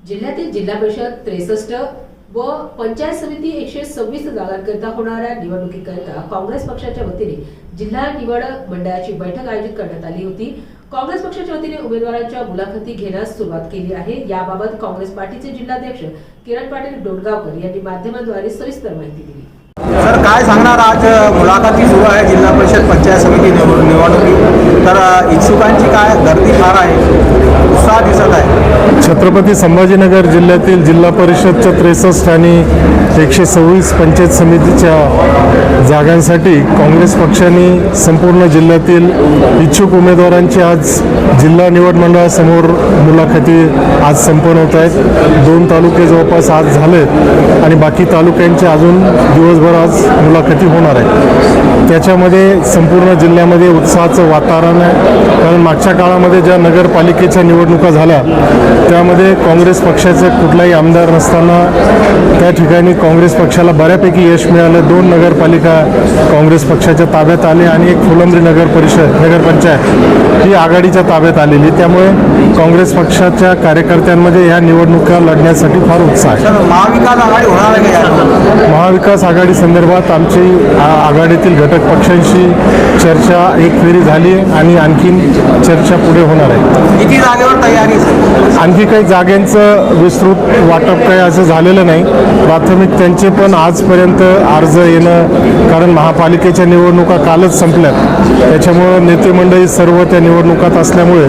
जिल्ह्यातील जिल्हा परिषद 63 व पंचायत समिती 126 जागांकरिता होणाऱ्या निवडणुकीकरिता काँग्रेस पक्षाच्या वतीने जिल्हा निवड मंडळाची बैठक आयोजित करण्यात आली होती। काँग्रेस पक्षाच्या वतीने उमेदवारांच्या मुलाखती घेण्यास सुरुवात केली आहे। याबाबत काँग्रेस पार्टीचे जिल्हाध्यक्ष किरण पाटील डोडगावकर यांनी माध्यमांद्वारे सविस्तर माहिती दिली। सर, काय सांगणार? आज मुलाखती सुरू आहे जिल्हा परिषद पंचायत समिती निवडणुकी, तर इच्छुकांची काय गर्दी फार आहे, उत्साह दिसत आहे। छत्रपती संभाजीनगर जिल्ह्यातील जिल्हा परिषदच्या 63 आणि 126 पंचायत समितीच्या जागांसाठी काँग्रेस पक्षाने संपूर्ण जिल्ह्यातील इच्छुक उमेदवारांची आज जिल्हा निवड मंडळासमोर मुलाखती आज संपन्न होत आहेत। 2 तालुके जवळपास आज झालेत आणि बाकी तालुक्यांचे अजून दिवसभर आज मुलाखती होणार आहेत। त्याच्यामध्ये संपूर्ण जिल्ह्यामध्ये उत्साहाचं वातावरण आहे, कारण मागच्या काळामध्ये ज्या नगरपालिकेच्या निवडणुका झाल्या त्यामध्ये काँग्रेस पक्षाचे कुठलाही आमदार नसताना त्या ठिकाणी काँग्रेस पक्षाला बऱ्यापैकी यश मिळालं। 2 नगरपालिका काँग्रेस पक्षाच्या ताब्यात आले आणि एक फुलंब्री नगरपंचायत ही आघाडीच्या ताब्यात आलेली, त्यामुळे काँग्रेस पक्षाच्या कार्यकर्त्यांमध्ये ह्या निवडणुका लढण्यासाठी फार उत्साह आहे। महाविकास आघाडी होणार आहे? महाविकास आघाडी संदर्भात आमची आघाडीतील घटक पक्षांशी चर्चा एक फेरी झाली आणि आणखीन चर्चा पुढे होणार आहे। किती जागेवर तयारी? आणखी काही जागांचं विस्तृत वाटप काही असं झालेलं नाही। प्राथमिक त्यांचे पण आजपर्यंत अर्ज येणं, कारण महापालिकेच्या निवडणुका कालच संपल्यात, त्याच्यामुळं नेते मंडळी सर्व त्या निवडणुकात असल्यामुळे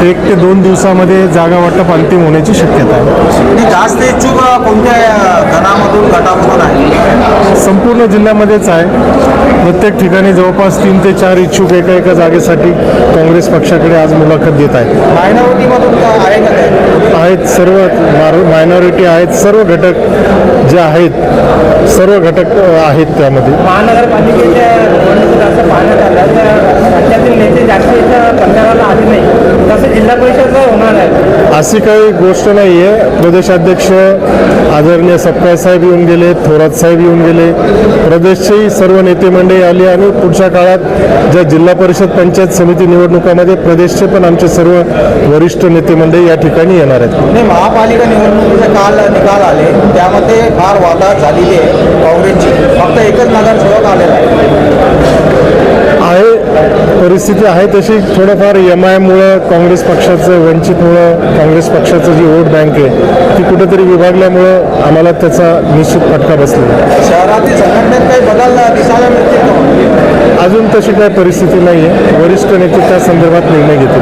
1 ते 2 दिवसामध्ये जागा वाटप अंतिम होण्याची शक्यता आहे। जास्त इच्छुक कोणत्या गणामधून गटामधून आहे? संपूर्ण जिल्ह्यामध्येच आहे। प्रत्येक ठिकाणी जवळपास 3 ते 4 इच्छुक एका जागेसाठी काँग्रेस पक्षाकडे आज मुलाखत देत आहेत। मायनॉरिटीमधून आहे का? आहेत, सर्व मायनॉरिटी आहेत, सर्व घटक जे आहेत सर्व घटक आहेत त्यामध्ये। महानगरपालिकेच्या निवडणुकीत असं पाहण्यात आलं तर राज्यातील नेते जास्त इथं पंधराला आले नाही, तसं जिल्हा परिषदचं होणार आहे। अशी काही गोष्ट नाही आहे। प्रदेशाध्यक्ष आदरणीय सपकाळ साहेब येऊन गेले, थोरात साहेब येऊन गेले, प्रदेशचेही सर्व नेते मंडळी आली आणि पुढच्या काळात ज्या जिल्हा परिषद पंचायत समिती निवडणुकामध्ये प्रदेशचे पण आमचे सर्व वरिष्ठ नेते मंडळी या ठिकाणी येणार आहेत। महापालिका निवडणुकीचे काल निकाल आले, त्यामध्ये फार वादात झालेली आहे काँग्रेसची, फक्त एकच नगरसेवक आलेला आहे। परिस्थिती आहे तशी, थोडंफार MIMमुळं काँग्रेस पक्षाचं, वंचितमुळं काँग्रेस पक्षाचं जी वोट बँक आहे ती कुठेतरी विभागल्यामुळं आम्हाला त्याचा निश्चित फटका बसलेला आहे। शहरातील संघटनेत काही बदल दिसायला मिळतील? अजून तशी काही परिस्थिती नाही आहे। वरिष्ठ नेते त्या संदर्भात निर्णय घेतील।